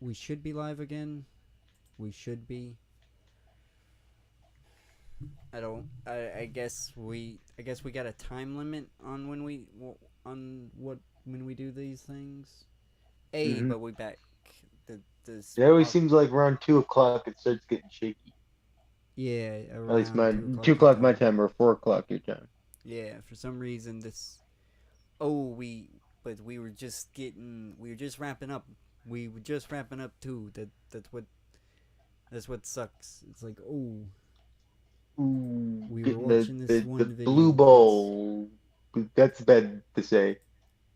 we should be live again. We should be. I don't. I guess we. I guess we got a time limit on when we on what when we do these things. Hmm. But we back. This It always seems like around 2 o'clock it starts getting shaky. yeah, At least around my two two o'clock your o'clock my time. time or 4 o'clock your time. Yeah, for some reason this. Oh, but we were just getting. We were just wrapping up. We were just wrapping up too. That's what sucks. It's like, oh, Ooh, we were getting watching this the one blue video. Let's. ball. That's bad to say.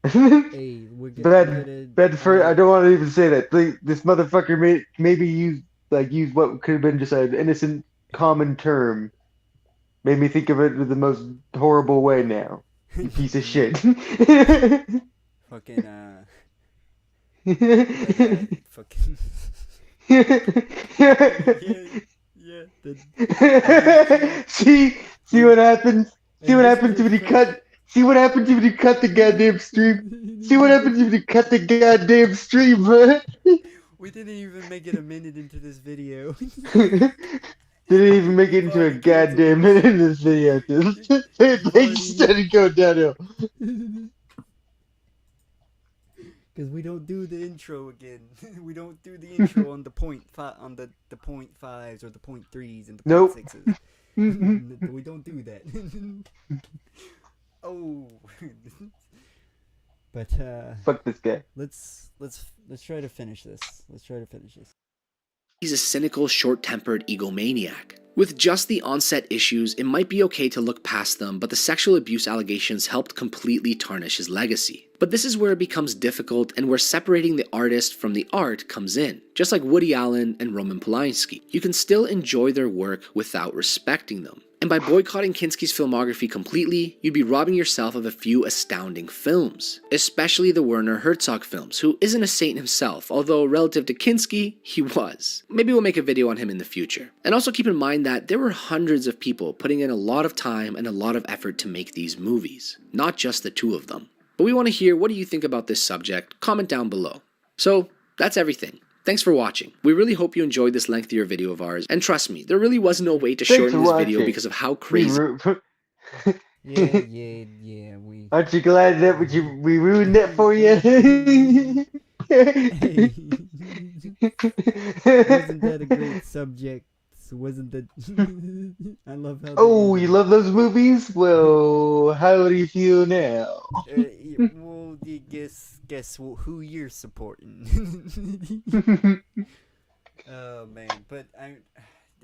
Hey, we bad, gotta. bad for. I don't want to even say that. This motherfucker maybe use what could have been just an innocent common term. Made me think of it in the most horrible way now. You piece of yeah, shit. fucking but fucking yeah, yeah. I do feel See and what happens. See and what this was happens a when you fresh. cut. See what happens when you cut the goddamn stream. See what happens when you cut the goddamn stream, bro. We didn't even make it a minute into this video. Didn't even make it You've into a already canceled goddamn us. minute in this video. You, you've Things already started going downhill. because we don't do the intro again. We don't do the intro on the on the point fives or the point threes and the point Nope. sixes. We don't do that. Oh, but Fuck this guy. let's try to finish this. Let's try to finish this. He's a cynical, short-tempered egomaniac. With just the onset issues, it might be okay to look past them, but the sexual abuse allegations helped completely tarnish his legacy. But this is where it becomes difficult and where separating the artist from the art comes in. Just like Woody Allen and Roman Polanski, you can still enjoy their work without respecting them. And by boycotting Kinski's filmography completely, you'd be robbing yourself of a few astounding films. Especially the Werner Herzog films, who isn't a saint himself, although relative to Kinski, he was. Maybe we'll make a video on him in the future. And also keep in mind that there were hundreds of people putting in a lot of time and a lot of effort to make these movies, not just the two of them. But we want to hear what do you think about this subject, comment down below. So, that's everything. Thanks for watching. We really hope you enjoyed this lengthier video of ours, and trust me, there really was no way to Thanks shorten for this video watching. because of how We crazy. ru- Yeah. We. Aren't you glad that we ruined that for you? Hey, wasn't that a great subject? Wasn't that? I love how they Oh, you ended love those movies? Well, how do you feel now? well, you guess who you're supporting. Oh man, but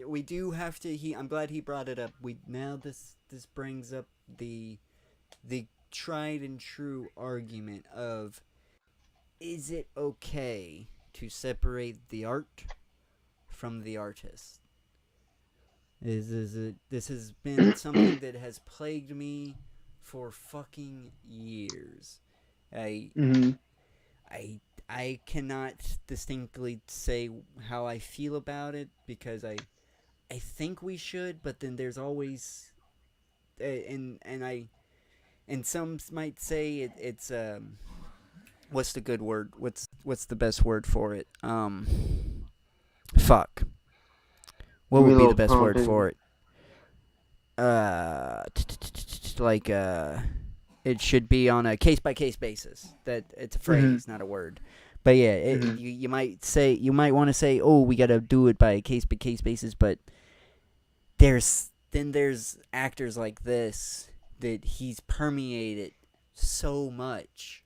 we do have to. I'm glad he brought it up. This brings up the tried and true argument of, is it okay to separate the art from the artist? Is it? This has been something that has plagued me for fucking years. I Hmm. I cannot distinctly say how I feel about it because I think we should, but then there's always and some might say it's what's the good word? What's the best word for it? Fuck. What Give me would a be the little best word prompting. for it? Like it should be on a case by case basis. That it's a Hmm. phrase, not a word. But yeah, Hmm. you might want to say, oh, we gotta do it by case basis. But there's actors like this that he's permeated so much.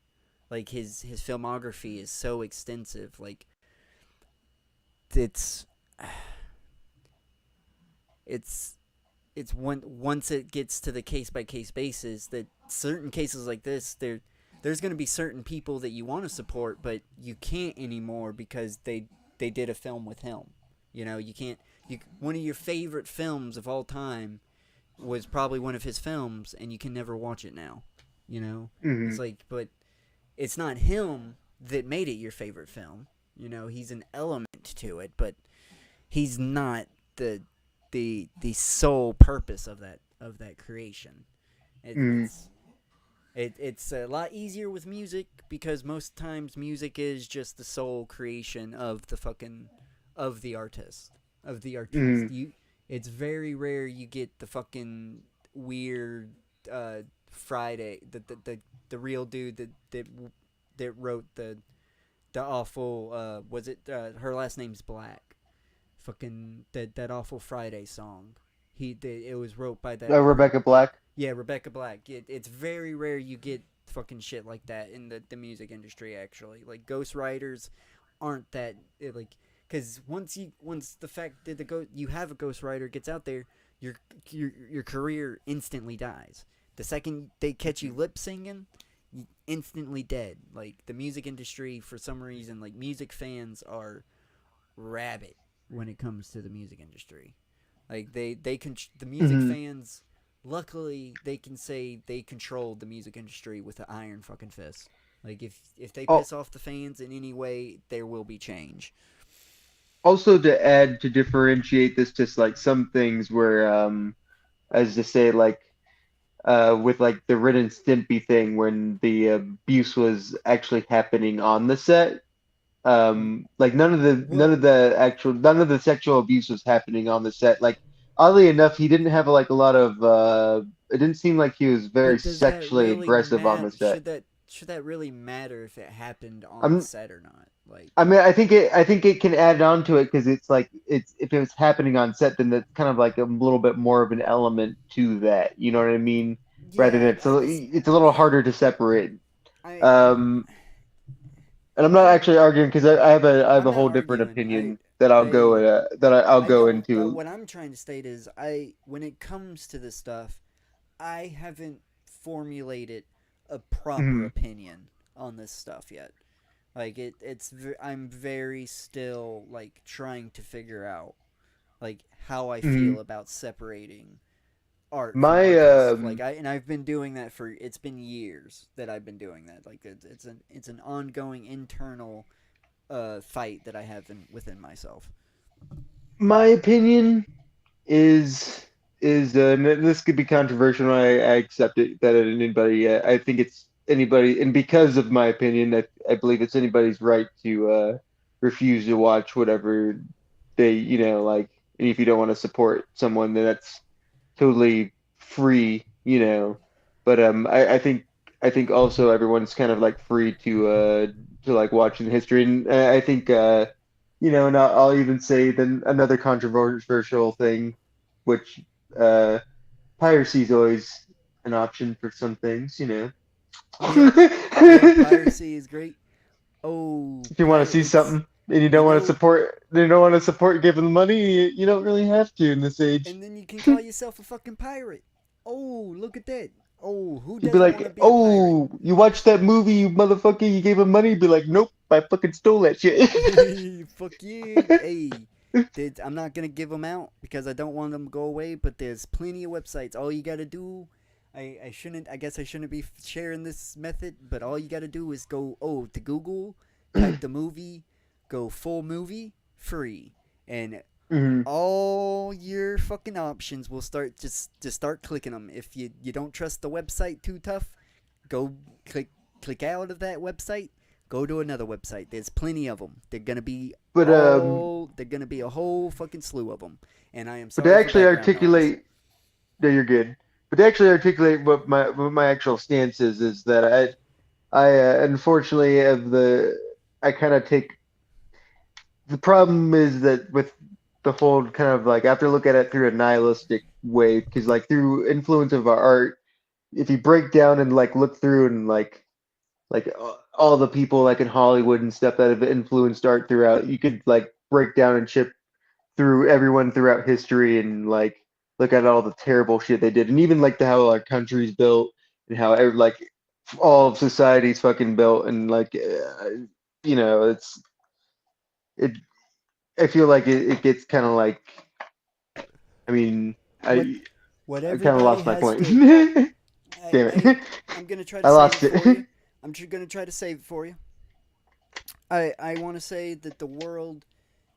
Like his filmography is so extensive. Like it's it's once it gets to the case by case basis that certain cases like this there's going to be certain people that you want to support but you can't anymore because they did a film with him. You can't. One of your favorite films of all time was probably one of his films and you can never watch it now. Hmm. It's like, but it's not him that made it your favorite film. He's an element to it, but he's not the sole purpose of that creation. Hmm. It's It's a lot easier with music because most times music is just the sole creation of the artist of the artiste. Mm. It's very rare you get the fucking weird Friday the real dude that wrote the awful was it her last name's Black, fucking that awful Friday song. It was wrote by that Rebecca Black. yeah, Rebecca Black. It's very rare you get fucking shit like that in the music industry. Actually, like ghostwriters aren't that like because once the fact that you have a ghostwriter gets out there, your career instantly dies. The second they catch you lip singing, you instantly dead. Like the music industry, for some reason, like music fans are rabid when it comes to the music industry. Like the music Mm-hmm. fans, luckily they can say they control the music industry with an iron fucking fist. Like if they Oh, piss off the fans in any way, there will be change. also to add to differentiate this, just like some things where, as to say, like with like the Ren and Stimpy thing when the abuse was actually happening on the set. Like Well, none of the sexual abuse was happening on the set. Like oddly enough, he didn't have like a lot of it didn't seem like he was very but does that sexually really aggressive on the matter? set. Should that really matter if it happened on I'm set or not? Like, I mean, I think it can add on to it because it's like it's if it was happening on set, then that's kind of like a little bit more of an element to that. You know what I mean? Rather than yeah, this it's a little harder to separate. I Um, and I'm not I'm actually arguing because I have I'm a not whole different arguing. opinion that I'll go I'll I go don't. into. What I'm trying to state is, when it comes to this stuff, I haven't formulated a proper Mhm. opinion on this stuff yet. Like I'm very still like trying to figure out like how I Mhm. feel about separating art from My artist. I've been doing that for it's been years that I've been doing that. Like it's an ongoing internal fight that I have within myself. my opinion is and this could be controversial. I accept it that anybody I think it's anybody and because of my opinion, I believe it's anybody's right to refuse to watch whatever they like. And if you don't want to support someone, then that's totally free, But I think also everyone's kind of like free to like watching history, and I think and I'll even say then another controversial thing, which uh, piracy is always an option for some things. Yeah, yeah. Piracy is great. Oh, If you want to see it's something and you know, you don't want to support giving money, you don't really have to in this age. and then you can call yourself a fucking pirate. Oh, look at that. Oh, who You'd be doesn't want to like, be a pirate? "Oh, you watched that movie, you motherfucker? You gave him money?" You'd be like, "Nope, I fucking stole that shit." Fuck you. Hey, I'm not gonna give them out because I don't want them to go away. But there's plenty of websites. All you gotta do, I shouldn't. I guess I shouldn't be sharing this method. But all you gotta do is go to Google, type the movie, go full movie free, and Mhm. all your fucking options will start just start clicking them. If you don't trust the website too tough, go click out of that website. Go to another website. There's plenty of them. But They're gonna be a whole fucking slew of them. And I am but to sorry for actually background noise. articulate, no, you're good. But to actually articulate what my actual stance is that I unfortunately have I kind of take the problem is that with the whole kind of like I have to look at it through a nihilistic way because like through influence of our art, if you break down and like look through and like all the people like in Hollywood and stuff that have influenced art throughout, you could like break down and chip through everyone throughout history and like look at all the terrible shit they did and even like how our country's built and how like all of society's fucking built and like it's it I feel like it gets kind of like I mean What I what I kind of everybody lost my has point. to Damn it. I'm gonna try to I save lost it for you. it. Gonna try to save it for you. I want to say that the world,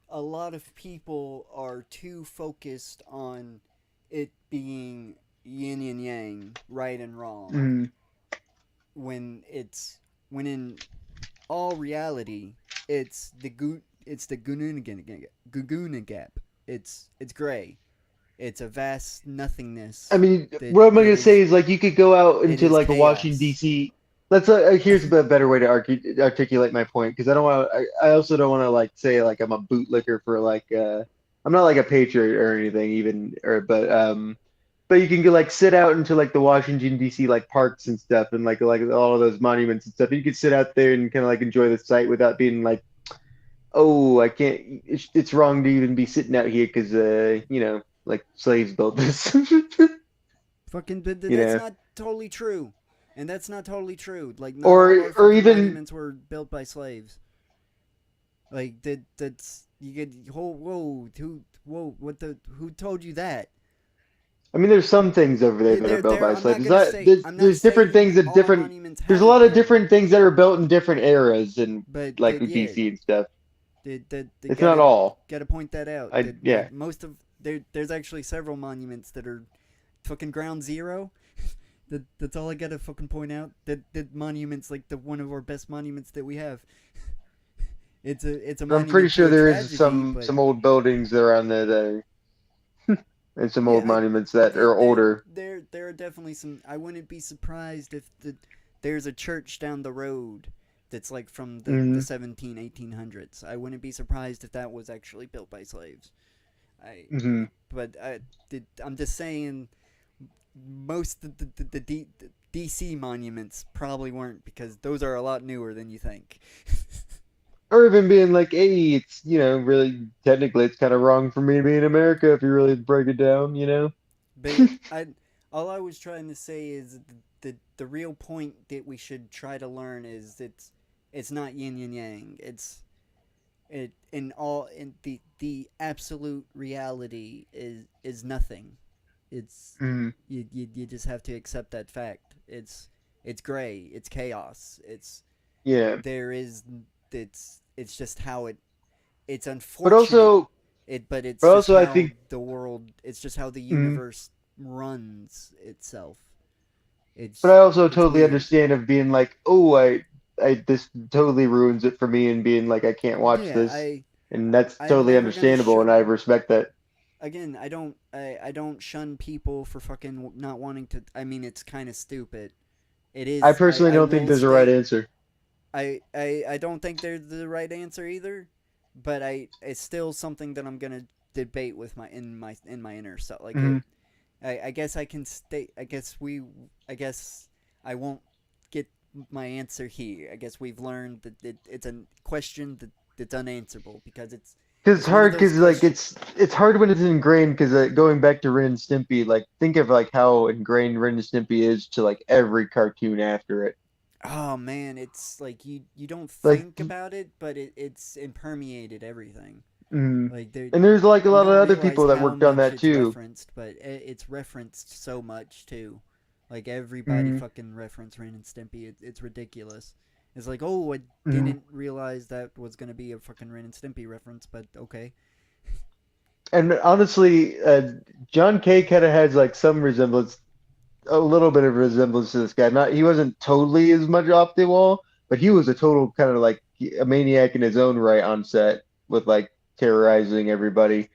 a lot of people are too focused on it being yin and yang, right and wrong, Mm, when it's when in all reality, it's the Guguna Gap. It's gray. It's a vast I nothingness mean, that what am I that gonna is say is like you could go out it into is like a Washington chaos. D.C. Let's here's a better way to articulate my point because I don't want to. I also don't want to like say like I'm a bootlicker for like I'm not like a patriot or anything even or but you can go like sit out into like the Washington D.C. like parks and stuff and like all of those monuments and stuff. You could sit out there and kind of like enjoy the sight without being like, oh, I can't. It's wrong to even be sitting out here because like slaves built this. Fucking, but You that's know. not totally true, and that's not totally true. Like, not all or our or fucking even monuments were built by slaves. Like that's you get whoa what the who told you that? I mean there's some things over there that are built There. by I'm not slaves. gonna say. I'm not There's different saying things that all different monuments there's a have lot of been, different things that are built in different eras and like but with yeah, DC and stuff. they It's not all. gotta point that out. I That yeah. like most of there's actually several monuments that are fucking ground zero. That's all I gotta fucking point out. That monuments like the one of our best monuments that we have. It's a But I'm pretty monument to sure a there is tragedy, but some old buildings around there that and some old yeah, monuments that are older. there are definitely some. I wouldn't be surprised if there's a church down the road that's like from the Hmm 1800s. I wouldn't be surprised if that was actually built by slaves. I hmm but I'm just saying most of the DC monuments probably weren't because those are a lot newer than you think. Or even being like, hey, it's really technically it's kind of wrong for me to be in America if you really break it down. But I all I was trying to say is the real point that we should try to learn is it's not yin and yang. It in all in the absolute reality is nothing. It's hmm you just have to accept that fact. It's gray. It's chaos. It's Yeah. there is it's just how it's But unfortunate also but it's but just also I how think the world it's just how the mhm. universe runs itself. But I also It's totally weird. understand of being like, oh, I this totally ruins it for me and being like I can't watch Yeah, this. And that's I'm totally never gonna understandable and I respect that. again. I don't shun people for fucking not wanting to. I mean, it's kind of stupid. It I is. personally I don't think will there's a right state. answer. I don't think they're the right answer either. But it's still something that I'm gonna debate with my inner self. Like Hmm I guess I can state. I guess I won't get my answer here. I guess we've learned that it's a question that's unanswerable because Because it's it's one of hard those because like questions. it's hard when it's ingrained because going back to Ren and Stimpy, like think of like how ingrained Ren and Stimpy is to like every cartoon after it. Oh man, it's like you don't Like think about it, but it's impermeated everything. mm. Like And there's like a you lot of don't other realize people that how worked on much that it's too. referenced, but it's referenced so much too. Like everybody Mm-hmm. fucking reference Ren and Stimpy. It's ridiculous. It's like, oh, I Mm-hmm. didn't realize that was gonna be a fucking Ren and Stimpy reference, but okay. And honestly, John Kay kind of has like some resemblance, a little bit of resemblance to this guy. Not he wasn't totally as much off the wall, but he was a total kind of like a maniac in his own right on set with like terrorizing everybody.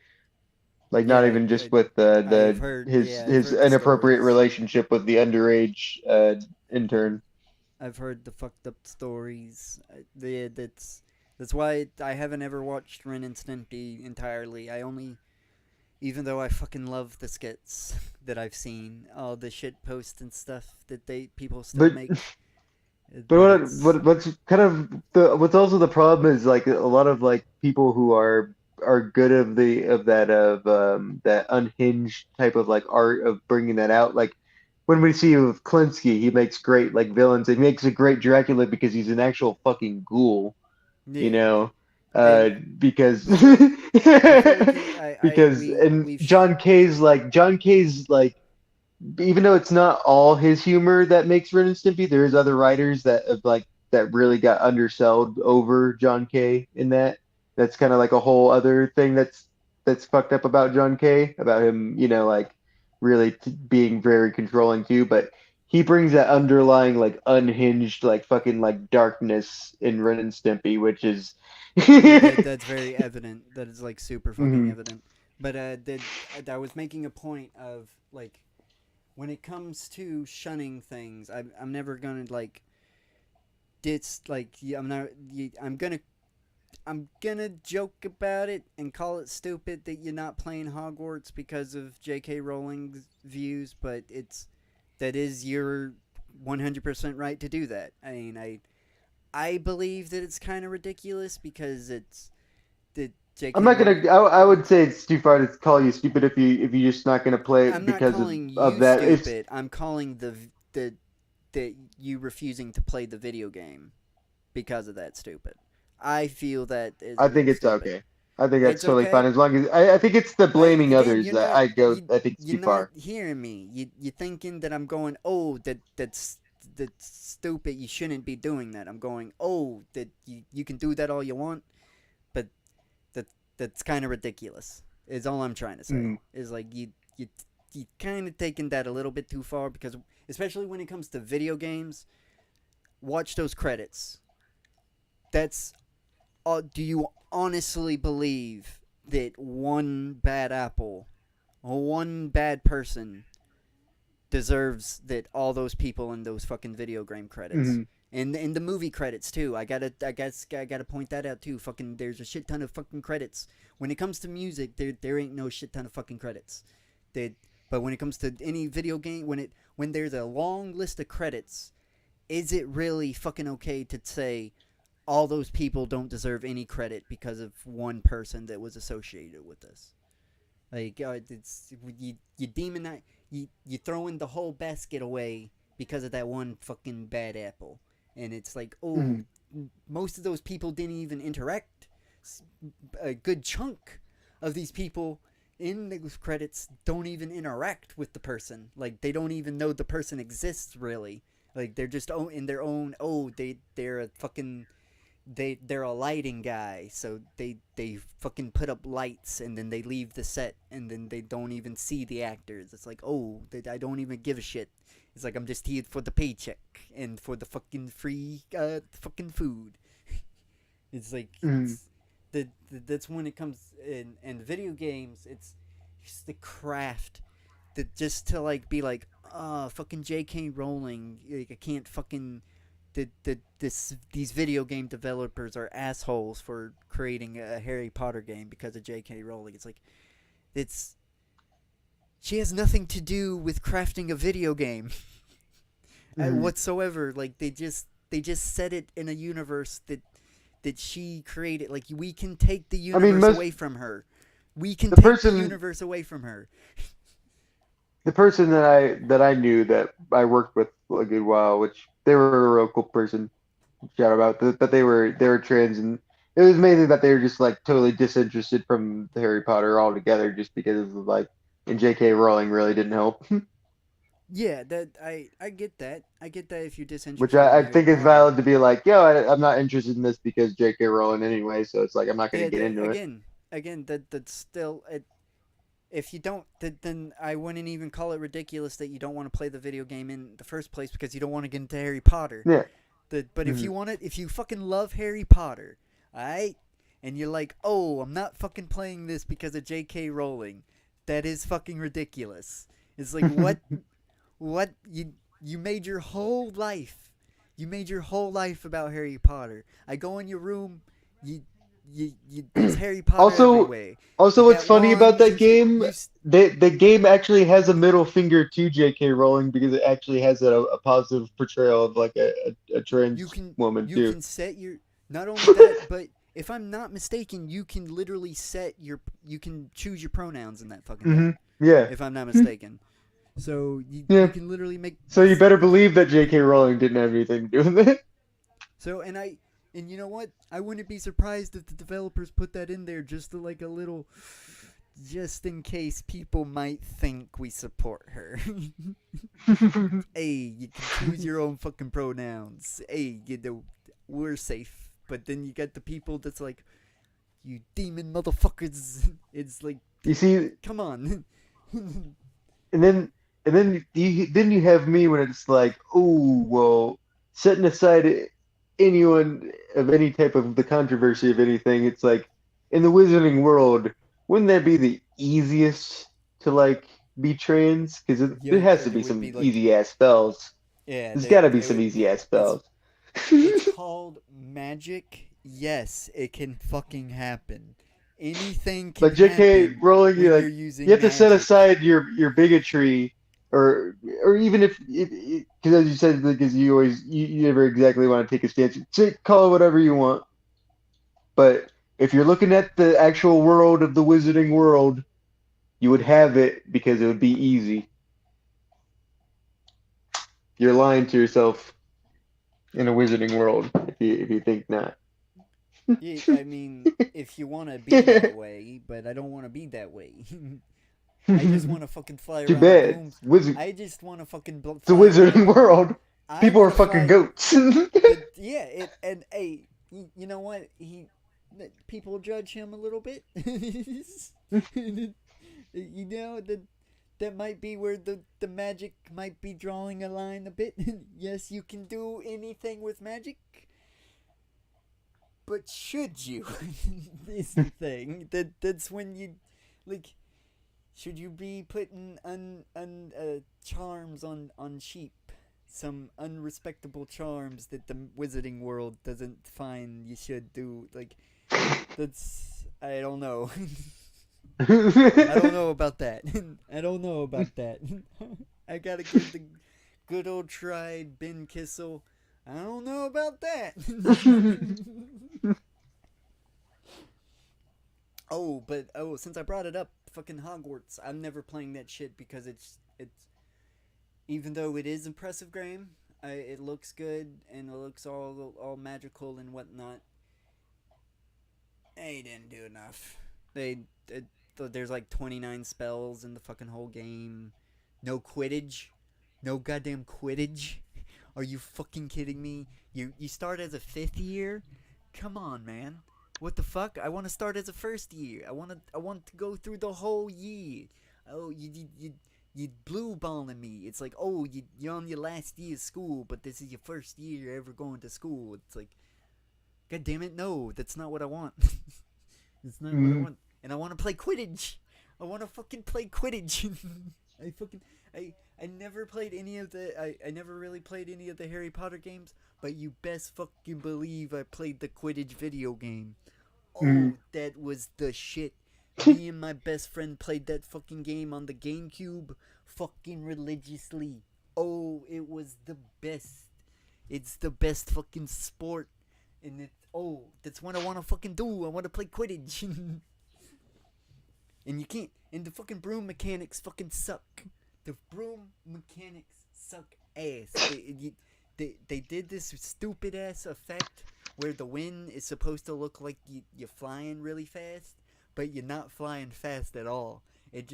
Like not Yeah, even just with the I've his heard the inappropriate stories. relationship with the underage intern. I've heard the fucked up stories. That's why I haven't ever watched Ren and Stimpy entirely. I only, even though I fucking love the skits that I've seen, all the shit posts and stuff that people still But make. but But it's what's kind of what's also the problem is like a lot of like people who are good of the of that unhinged type of like art of bringing that out. Like when we see with Klinsky, he makes great like villains. He makes a great Dracula because he's an actual fucking ghoul, you yeah, know. and Because before I because and we've John K's like even though it's not all his humor that makes Ren and Stimpy, there is other writers that have like that really got undersold over John Kay in that. That's kind of like a whole other thing that's fucked up about John Kay, about him, like really being very controlling too. But he brings that underlying like unhinged like fucking like darkness in Ren and Stimpy, which is Yeah, that's very evident. That is like super fucking Mhm. evident. But I was making a point of like when it comes to shunning things, I'm never gonna like I'm not I'm gonna joke about it and call it stupid that you're not playing Hogwarts because of J.K. Rowling's views, but that is your 100% right to do that. I mean, I believe that it's kind of ridiculous because it's that I'm J.K. not gonna. Rowling. I would say it's too far to call you stupid if you're just not gonna play it I'm not because calling of you that. It's stupid. I'm calling the that you refusing to play the video game because of that stupid. I feel that is I think it's stupid. okay. I think that's It's totally fine okay. as long as I think it's the blaming Again, others that I go. I think it's you're too not far. hearing me. You're thinking that I'm going, oh, that's stupid. You shouldn't be doing that. I'm going, oh, that you can do that all you want, but that that's kind of ridiculous. Is all I'm trying to say. Mm, Is like you kind of taking that a little bit too far because especially when it comes to video games, watch those credits. That's do you honestly believe that one bad apple or one bad person deserves that all those people in those fucking video game credits mm, and in the movie credits too? I gotta point that out too. Fucking there's a shit ton of fucking credits. When it comes to music, there ain't no shit ton of fucking credits. That but when it comes to any video game, when there's a long list of credits, is it really fucking okay to say all those people don't deserve any credit because of one person that was associated with this? Like it's you demonize you throwing the whole basket away because of that one fucking bad apple, and it's like oh, mm, most of those people didn't even interact. A good chunk of these people in those credits don't even interact with the person. Like they don't even know the person exists really. Like they're just in their own. Oh, they're a fucking they're a lighting guy, so they fucking put up lights and then they leave the set and then they don't even see the actors. It's like oh, I don't even give a shit. It's like I'm just here for the paycheck and for the fucking free fucking food. It's like mm. it's that's when it comes in and video games. It's just the craft that just to like be like fucking J.K. Rowling. Like, I can't fucking these video game developers are assholes for creating a Harry Potter game because of J.K. Rowling. It's like it's she has nothing to do with crafting a video game Mm. whatsoever. Like they just set it in a universe that she created. Like we can take the I mean, universe away from her. We can the take the person universe away from her. the person that I knew that I worked with for a good while, which they were a real cool person. Shout out, but they were trans, and it was mainly that they were just like totally disinterested from the Harry Potter altogether, just because of like, and J.K. Rowling really didn't help, Yeah, that I get that. I get that if you're which disinterested in I Harry think is Potter. valid to be like, yo, I'm not interested in this because J.K. Rowling anyway, so it's like I'm not gonna Yeah, get into it. again, that's still if you don't, then I wouldn't even call it ridiculous that you don't want to play the video game in the first place because you don't want to get into Harry Potter. Yeah. But if Mhm. you want it, if you fucking love Harry Potter, alright, and you're like, oh, I'm not fucking playing this because of J.K. Rowling, that is fucking ridiculous. It's like what you made your whole life, you made your whole life about Harry Potter. I go in your room, you there's Harry Potter Also, everywhere. You also, what's got funny about wands. that game? The game actually has a middle finger to J.K. Rowling because it actually has a positive portrayal of like a trans woman you too. can set your not only that, but if I'm not mistaken, you can literally set your you can choose your pronouns in that fucking Hmm. game. Yeah. If I'm not mistaken, so Yeah. you can literally make So you better you can believe that J.K. Rowling didn't have anything to do with it. so and you know what? I wouldn't be surprised if the developers put that in there just to like a little just in case people might think we support her. Hey, you can choose your own fucking pronouns. Hey, you know, we're safe. But then you got the people that's like, you demon motherfuckers. It's like, You see, come on. and then and then you have me when it's like, oh well, setting aside anyone of any type of the controversy of anything, it's like in the wizarding world, wouldn't that be the easiest to like be trans? Because there Yeah, has to and be it would some be like, easy ass spells. yeah, There's got to be it some would. easy ass It's spells. it's called magic. Yes, it can fucking happen. Anything can But J.K. happen Rowling, when you're you using have to set magic. aside your bigotry, or even if because as you said, because you never exactly want to take a stance. Say, call it whatever you want. But if you're looking at the actual world of the wizarding world, you would have it because it would be easy. You're lying to yourself in a wizarding world if you think not. Yeah, I mean, if you want to be that way, but I don't want to be that way. I just want to fucking fly Too around on bad. brooms. I just want to fucking It's a fly around on wizarding broom. world. I People want are to fucking fly. goats. Yeah, it and hey, you know what? People judge him a little bit. You know that might be where the magic might be drawing a line a bit. Yes, you can do anything with magic, but should you? Is the thing that's when you like. Should you be putting charms on sheep? Some unrespectable charms that the wizarding world doesn't find you should do. Like, that's. I don't know. I don't know about that. I don't know about that. I gotta give the good old tried Ben Kissel. I don't know about that. Since I brought it up, fucking Hogwarts. I'm never playing that shit because it's even though it is impressive game, it looks good and it looks all magical and whatnot. They didn't do enough. There's like 29 spells in the fucking whole game. No Quidditch. No goddamn Quidditch. Are you fucking kidding me? You start as a fifth year? Come on, man. What the fuck? I want to start as a first year. I want to go through the whole year. Oh, you blue balling me. It's like, oh, you're on your last year of school, but this is your first year ever going to school. It's like, god damn it, no, that's not what I want. That's not what I want. And I want to play Quidditch. I want to fucking play Quidditch. I fucking I never played any of the I never really played any of the Harry Potter games, but you best fucking believe I played the Quidditch video game. Oh, that was the shit. Me and my best friend played that fucking game on the GameCube fucking religiously. Oh, it was the best. It's the best fucking sport. And that's what I want to fucking do. I want to play Quidditch. And you can't. And the fucking broom mechanics fucking suck. The broom mechanics suck ass. They did this stupid ass effect where the wind is supposed to look like you're flying really fast, but you're not flying fast at all. It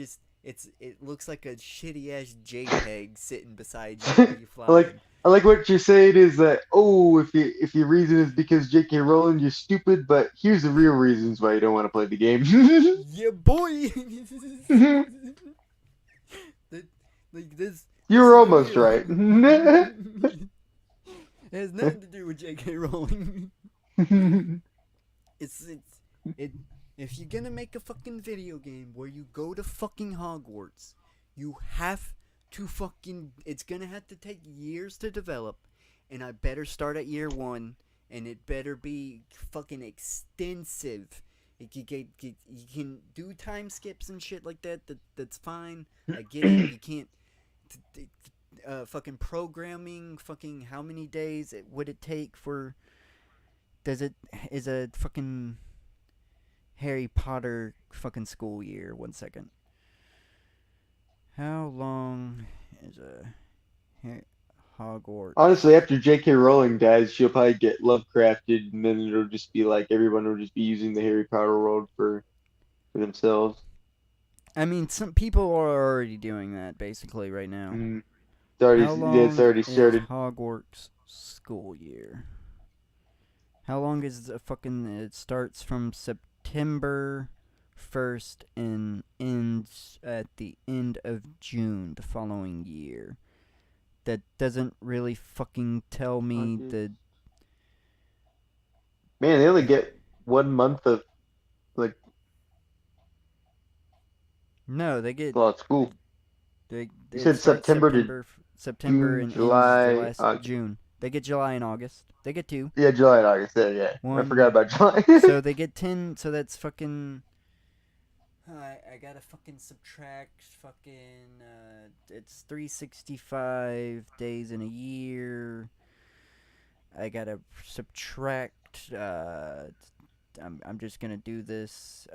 looks like a shitty ass JPEG sitting beside you while you're I like flying. I like what you're saying is that if your reason is because J.K. Rowling, you're stupid, but here's the real reasons why you don't want to play the game. Yeah, boy. that, like You this were is the almost real. right. It has nothing to do with J.K. Rowling. it's it. If you're gonna make a fucking video game where you go to fucking Hogwarts, you have to fucking. It's gonna have to take years to develop, and I better start at year one, and it better be fucking extensive. You can do time skips and shit like that. That's fine. I get it. You can't. Fucking programming. Fucking how many days would it take for? Is a fucking Harry Potter fucking school year? 1 second. How long is a Hogwarts? Honestly, after J.K. Rowling dies, she'll probably get Lovecrafted, and then it'll just be like everyone will just be using the Harry Potter world for themselves. I mean, some people are already doing that basically right now. Mm. How It's long already is started. Hogwarts school year? How long is the fucking? It starts from September 1st and ends at the end of June the following year. That doesn't really fucking tell me August. the. Man, they only get 1 month of like No, they get. a lot of school. You It said starts September to September June, and ends July, August. June. They get July and August. They get 2. Yeah, July and August. Yeah, yeah. I forgot One. about July. So they get 10. So that's fucking. I gotta fucking subtract fucking. It's 365 days in a year. I gotta subtract. I'm just gonna do this.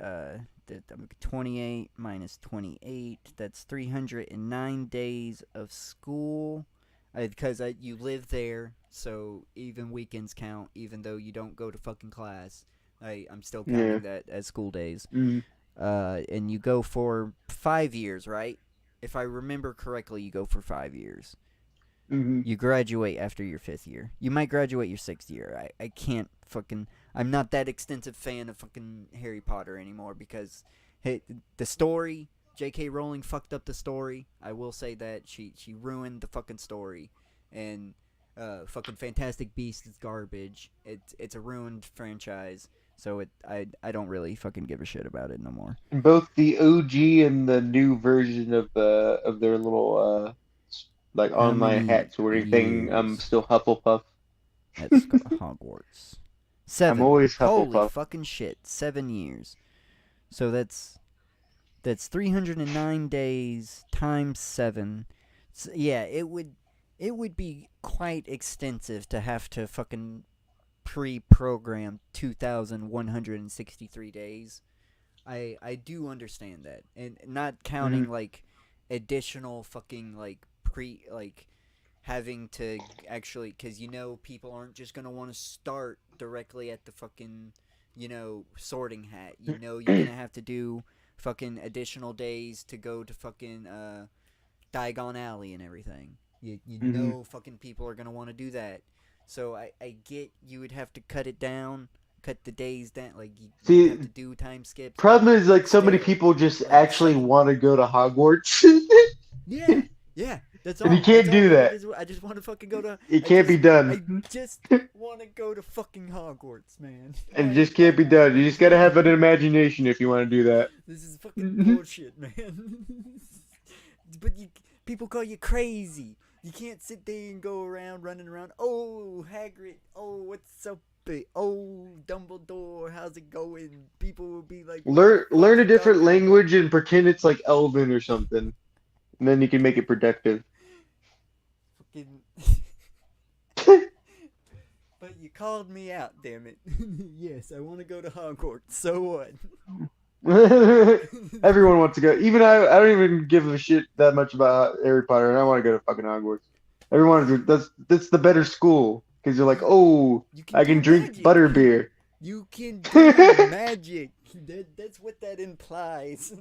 28 minus 28. That's 309 days of school. Because you live there, so even weekends count, even though you don't go to fucking class. I'm still counting Yeah. that as school days. Mm. And you go for 5 years, right? If I remember correctly, you go for 5 years. Mm-hmm. You graduate after your 5th year. You might graduate your 6th year. I can't fucking... I'm not that extensive fan of fucking Harry Potter anymore because the story... J.K. Rowling fucked up the story. I will say that. She ruined the fucking story. And fucking Fantastic Beasts is garbage. It's a ruined franchise. So I don't really fucking give a shit about it no more. Both the OG and the new version of their little like How online many hat sorting thing. I'm years still Hufflepuff. at Hogwarts? I'm 7. always Holy Hufflepuff. fucking shit. 7 years. So that's 309 days times 7. So, yeah, it would be quite extensive to have to fucking pre-program 2,163 days. I do understand that, and not counting like additional fucking like having to actually, because people aren't just gonna want to start directly at the fucking sorting hat. You're gonna have to do fucking additional days to go to fucking Diagon Alley and everything. Fucking people are gonna want to do that. So I get you would have to cut the days down. Like you See, have to do time skips. problem is like so many Still, people just like actually study. want to go to Hogwarts, Yeah. That's and all. you can't That's all do that that. it is. I just want to fucking go to. It can't be I done, just want to go to fucking Hogwarts, man. and it just can't be done. You just gotta have an imagination if you want to do that. This is fucking bullshit, man. But people call you crazy. You can't sit there and go around running around. Oh, Hagrid. Oh, what's up? Oh, Dumbledore. How's it going? People will be like, what the Learn fuck's a he different talking about? language and pretend it's like Elven or something, and then you can make it productive. Fucking. But you called me out, damn it. Yes, I want to go to Hogwarts. So what? Everyone wants to go. Even I don't even give a shit that much about Harry Potter, and I want to go to fucking Hogwarts. Everyone, that's the better school because you're like, oh, You I can can do drink magic. butterbeer. You can do magic. That's what that implies.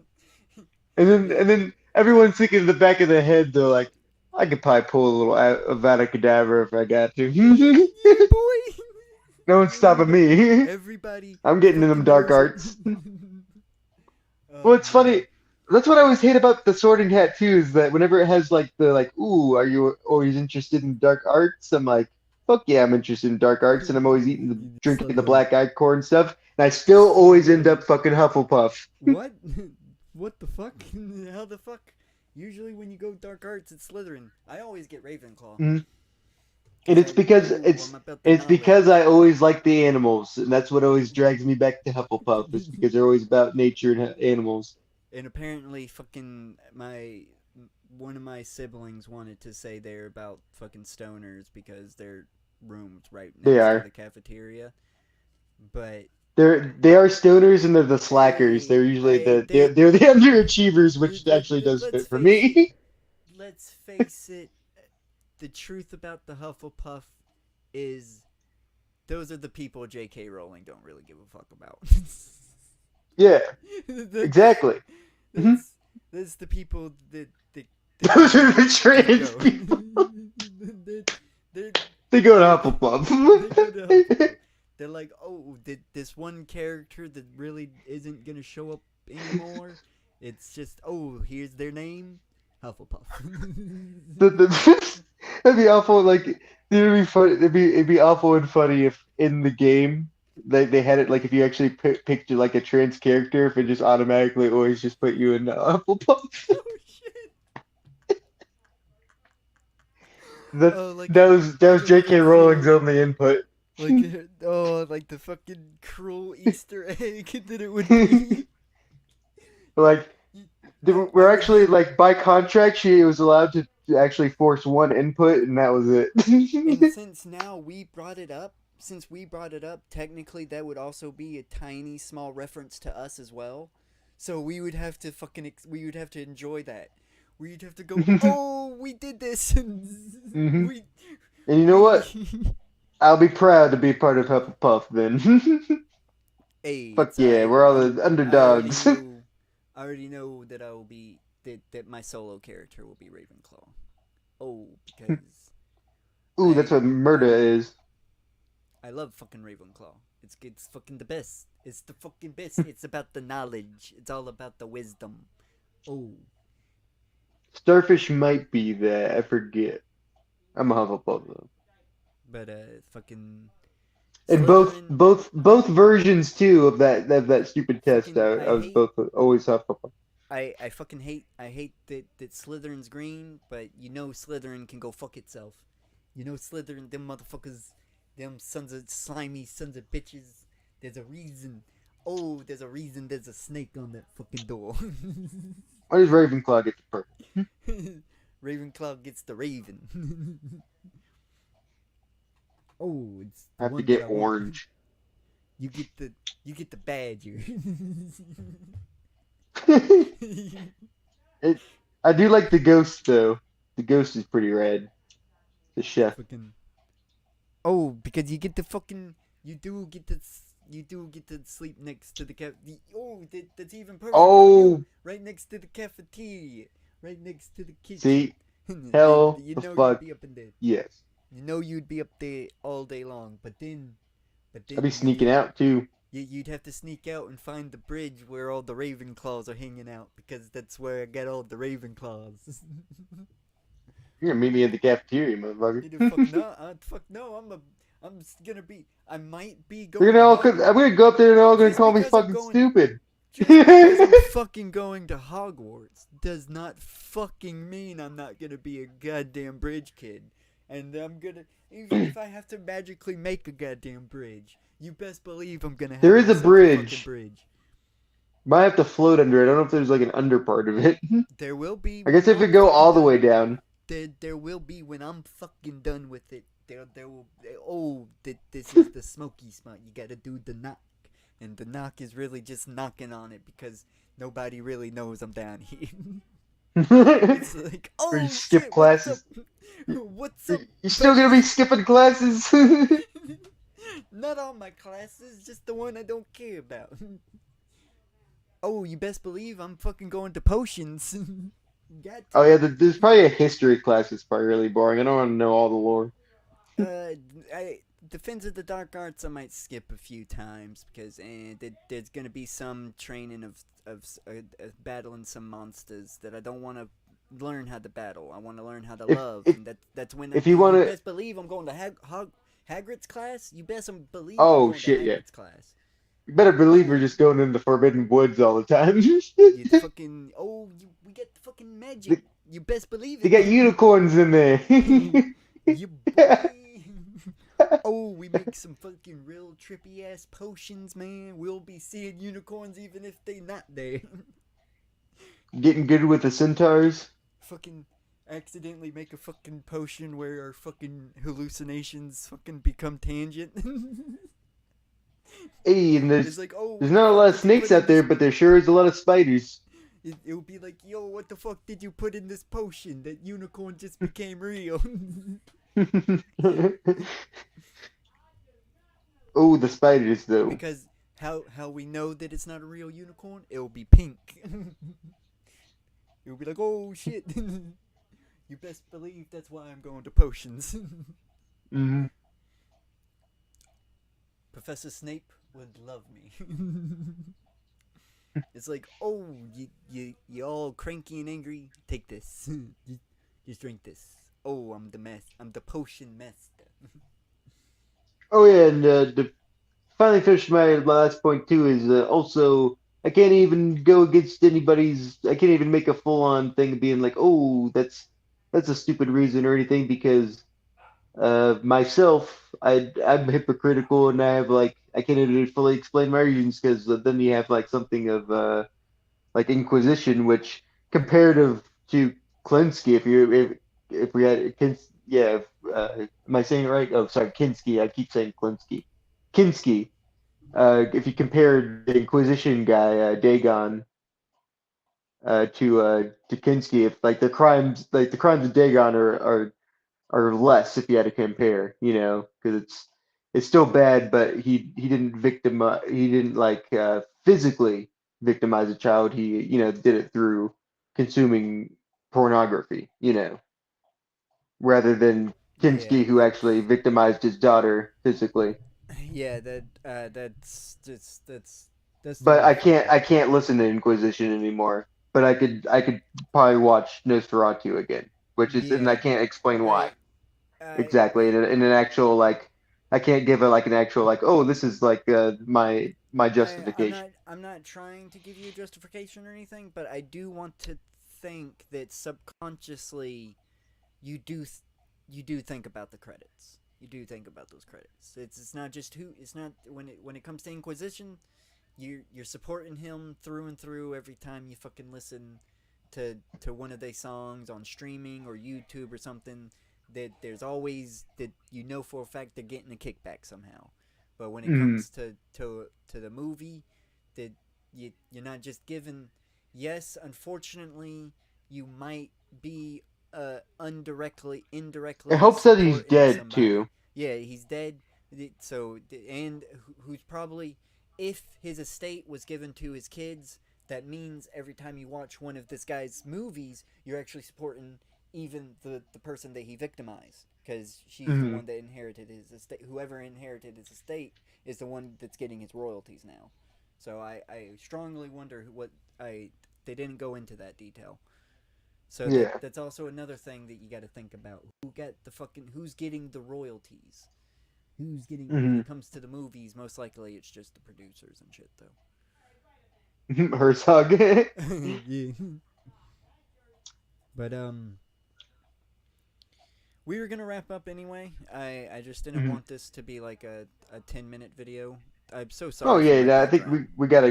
And then everyone's thinking in the back of their head, they're like, I could probably pull a little Avada Kedavra if I got to. Yeah, boy. No one's stopping me. Everybody. I'm getting in them fucking dark knows arts. it. Well, it's funny. That's what I always hate about the Sorting Hat too, is that whenever it has like the like, ooh, are you always interested in dark arts? I'm like, fuck yeah, I'm interested in dark arts, and I'm always drinking the black eyed corn stuff, and I still always end up fucking Hufflepuff. What? What the fuck? How the fuck? Usually when you go dark arts, it's Slytherin. I always get Ravenclaw. Mhm. And it's because I'm about the it's knowledge. because I always like the animals, and that's what always drags me back to Hufflepuff. Is because they're always about nature and animals. And apparently, fucking one of my siblings wanted to say they're about fucking stoners because their room's right They next are. to the cafeteria. But They are stoners and they're the slackers. They're usually they're the underachievers, which actually does fit for me. Let's face it. The truth about the Hufflepuff is those are the people J.K. Rowling don't really give a fuck about. Yeah, exactly. That's the people that Those are the trans people. They go to Hufflepuff. They're like, oh, this one character that really isn't gonna show up anymore. It's just, oh, here's their name, Hufflepuff. That'd be awful. Like it'd be fun. It'd be awful and funny if in the game they had it like if you actually picked like a trans character, if it just automatically always just put you in Hufflepuff. Oh shit! That Oh, like that a was that was like a really J.K. Rowling's cruel, only input. like like the fucking cruel Easter egg that it would be. You, Like you, I we're would actually hate. like by contract, she was allowed to actually force one input, and that was And it. since we brought it up, technically that would also be a tiny, small reference to us as well. So we would have to we would have to enjoy that. We'd have to go, oh, we did this. Hmm. we, And you know we. what? I'll be proud to be part of Hufflepuff then. Hey, Fuck it's yeah, alright. we're all the I already underdogs. know. I already know that I will be that my solo character will be Ravenclaw. Oh, because Ooh, that's what I murder is. I love fucking Ravenclaw. It's fucking the best. It's the fucking best. It's about the knowledge. It's all about the wisdom. Oh, Starfish might be that. I forget. I'm a Hufflepuff though. but fucking And both Slytherin. both both versions too of that stupid test. Fucking I was both always Hufflepuff. I fucking hate that Slytherin's green, but you know Slytherin can go fuck itself. You know Slytherin, them motherfuckers, them sons of slimy sons of bitches. There's a reason. Oh, there's a reason. There's a snake on that fucking door. Why does Ravenclaw get the purple? Ravenclaw gets the raven. Oh, it's I the have to one that I get want. orange. You get the badger. It, I do like the ghost though. The ghost is pretty rad. The chef. Fucking. Oh, because you get the fucking. You do get to sleep next to the Oh, that's even perfect for you. Oh, Right next to the cafeteria. Right next to the kitchen. see, hell You the know you'd fuck be up in there. yes. You know you'd be up there all day long. But I'd be then sneaking out too. you'd have to sneak out and find the bridge where all the Ravenclaws are hanging out because that's where I got all the Ravenclaws. You're gonna meet me at the cafeteria, motherfucker. Fuck no, gonna be, I might be We're going gonna to all. I'm Hogwarts. gonna go up there and all gonna Just call me because I'm fucking going, stupid. just because I'm fucking going to Hogwarts does not fucking mean I'm not gonna be a goddamn bridge kid. And I'm gonna, even if I have to magically make a goddamn bridge, you best believe I'm gonna There have is a myself a fucking bridge. bridge. Might have to float under it. I don't know if there's like an under part of it. There will be I guess when if it I'm go fucking all the done. way down. There will be when I'm fucking done with it. There will. Oh, this is the smoky spot. You gotta do the knock, and the knock is really just knocking on it because nobody really knows I'm down here. It's like, Or you oh skip shit, what's up? classes. What's up, You're still gonna be buddies? skipping classes. Not all my classes, just the one I don't care about. Oh, you best believe I'm fucking going to potions. Got Oh to. yeah, there's probably a history class that's probably really boring. I don't want to know all the lore. Uh, Defense of the Dark Arts I might skip a few times because there's gonna be some training of battling some monsters that I don't want to learn how to battle. I want to learn how to If love, if and that's when if you you want to, best believe I'm going to Hagrid's class. You best believe I'm oh going to shit, yeah. Hagrid's class. You better believe we're Oh, just going in the Forbidden Woods all the time. you fucking we get the fucking magic. they, You best believe they it. got unicorns in there. You boy. Oh, we make some fucking real trippy ass potions, man. We'll be seeing unicorns even if they not there. Getting good with the centaurs. Fucking accidentally make a fucking potion where our fucking hallucinations fucking become tangent. Hey, and It's like, oh, there's what the not a fuck lot of did you snakes put in out there, this? but there sure is a lot of spiders. It would be like, yo, what the fuck did you put in this potion? That unicorn just became real. Oh, the spiders though. Because how we know that it's not a real unicorn? It'll be pink. It'll be like, oh shit. You best believe that's why I'm going to potions. Hmm. Professor Snape would love me. It's like, oh, you all cranky and angry. Take this. Just drink this. Oh, I'm the potion master. Oh yeah, and to finally finish my last point too is also I can't even go against anybody's. I can't even make a full on thing of being like, oh, that's a stupid reason or anything because myself, I'm hypocritical and I have like I can't even fully explain my reasons because then you have like something of like Inquisition, which comparative to Klinsky, if we had yeah, am I saying it right? Oh, sorry, Kinsky. I keep saying Klinsky. Kinsky. If you compared the Inquisition guy, Dagon, to Kinsky, if like the crimes of Dagon are less if you had to compare, because it's still bad, but he didn't like physically victimize a child. He did it through consuming pornography, rather than Yeah, Kinski who actually victimized his daughter physically. yeah. That's the But real I fucked can't up I part. can't listen to Inquisition anymore. But I could probably watch Nosferatu again, which is and I Yeah, can't explain why. I I Exactly. In an actual like I can't give it like an actual like, oh, this is like my justification. I'm not trying to give you a justification or anything, but I do want to think that subconsciously you you do think about the credits. You do think about those credits. It's not just who. It's not when it comes to Inquisition. You're supporting him through and through every time you fucking listen to one of their songs on streaming or YouTube or something. That there's always that you know for a fact they're getting a kickback somehow. But when it Mm, comes to the movie, that you're not just given. Yes, unfortunately, you might be it indirectly helps that he's supporting dead somebody. too. Yeah, he's dead. So and who's probably if his estate was given to his kids, that means every time you watch one of this guy's movies, you're actually supporting even the person that he victimized because she's the Mm, one that inherited his estate. Whoever inherited his estate is the one that's getting his royalties now. So I strongly wonder what I they didn't go into that detail. So yeah. that's also another thing that you got to think about. Who's getting the royalties? Who's getting when Mm. it comes to the movies? Most likely it's just the producers and shit, Herzog. though. Yeah. But we were gonna wrap up anyway. I just didn't Mhm. want this to be like a 10-minute video. I'm so Oh sorry for yeah, my I think we background. we got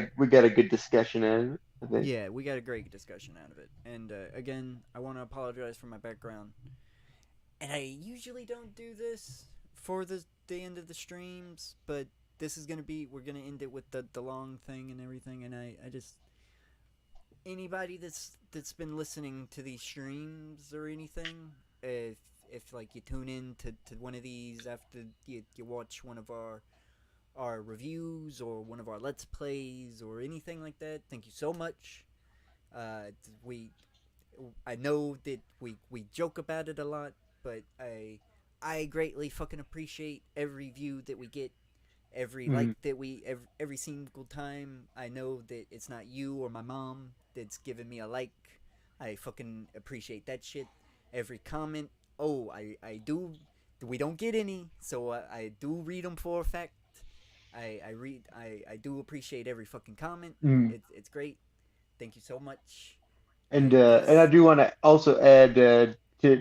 a good discussion out of it. I think. Yeah, we got a great discussion out of it. And again, I want to apologize for my background. And I usually don't do this for the end of the streams, but this is gonna be we're gonna end it with the long thing and everything. And I just anybody that's been listening to these streams or anything, if like you tune in to one of these after you watch one of our reviews or one of our let's plays or anything like that, thank you so much. We I know that we joke about it a lot, but I greatly fucking appreciate every view that we get, every like Mhm. that every single time. I know that it's not you or my mom that's giving me a like. I fucking appreciate that shit. Every comment. Oh, I do. We don't get any, so I do read them for a fact. I do appreciate every fucking comment. Mhm. It's great. Thank you so much. And I Please. do want to also add to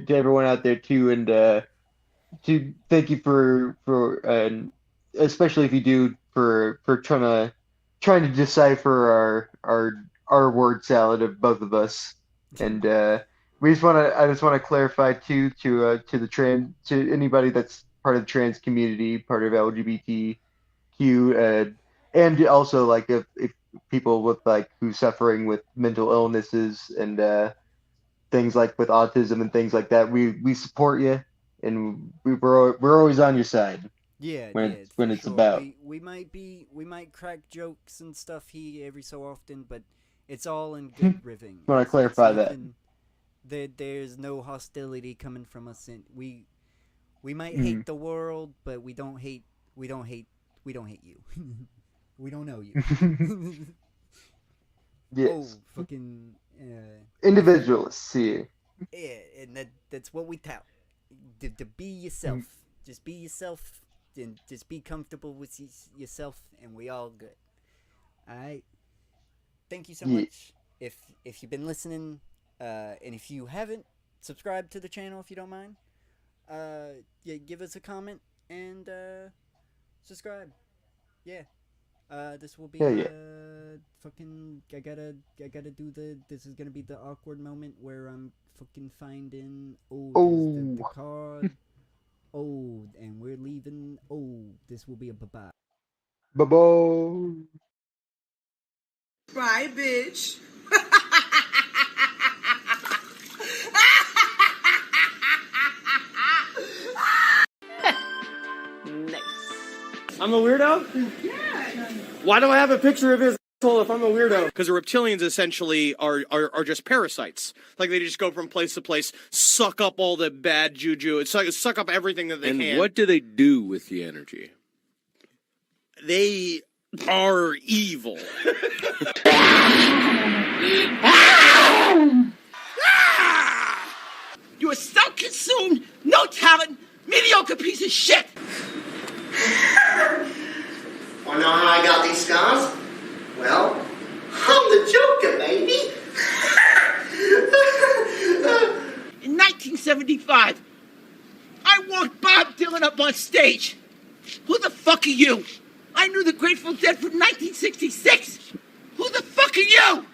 everyone out there too, and to thank you for especially if you do for trying to decipher our word salad of both of us. And we just want to I just want to clarify too to the trans to anybody that's part of the trans community, part of LGBTQ, and also like if people with like who's suffering with mental illnesses and things like with autism and things like that, we support you, and we're always on your side Yeah, when yeah, it's for when it's sure. about. We might crack jokes and stuff here every so often, but it's all in good ribbing. Want to It's clarify that. nothing. There's no hostility coming from us. And we might Mm. hate the world, but we don't hate we don't hate you. We don't know you. Yes. fucking Individualists here. yeah, and that's what we tout. To be yourself. Just be yourself, and just be comfortable with yourself, and we all good. All right. Thank you so much. If you've been listening, and if you haven't, subscribe to the channel if you don't mind. Yeah, give us a comment and subscribe. Yeah. This will be fucking. I gotta do the. This is gonna be the awkward moment where I'm fucking finding. There's the card. And we're leaving. This will be a bye-bye. Bye-bye. Bye, bitch. Nice. I'm a weirdo? Yeah. Why do I have a picture of his asshole if I'm a weirdo? Because the reptilians essentially are just parasites. Like, they just go from place to place, suck up all the bad juju, suck up everything that they can. And what do they do with the energy? They are evil. You are self-consumed, no talent, mediocre piece of shit. Wanna know how I got these scars? Well, I'm the Joker, baby. In 1975, I walked Bob Dylan up on stage. Who the fuck are you? I knew the Grateful Dead from 1966. Who the fuck are you?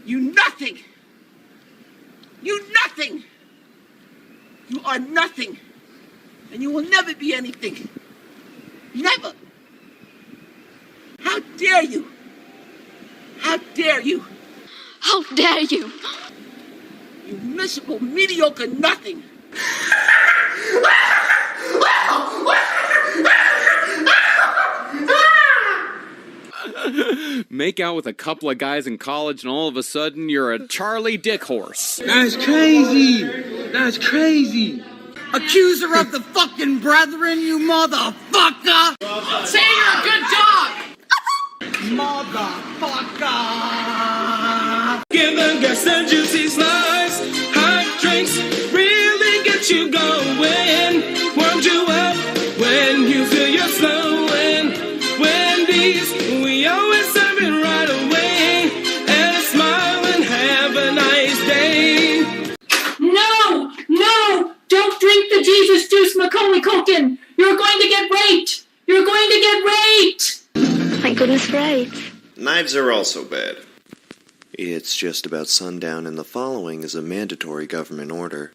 You nothing. You nothing. You are nothing. And you will never be anything. Never. How dare you? How dare you? How dare you? You miserable, mediocre nothing. Make out with a couple of guys in college and all of a sudden you're a Charlie Dick horse. That's crazy. That's crazy. Accuser of the fucking brethren, you motherfucker. Say you're a good dog! Motherfucker. Give them gas and juicy slice. Hot drinks really get you going. Warmed you up when you feel you're slowing. Wendy's, we always serve it right away. And a smile and have a nice day. No! No! Don't drink the Jesus juice, Macaulay Culkin! You're going to get raped! You're going to get raped! My goodness, right. Knives are also bad. It's just about sundown and the following is a mandatory government order.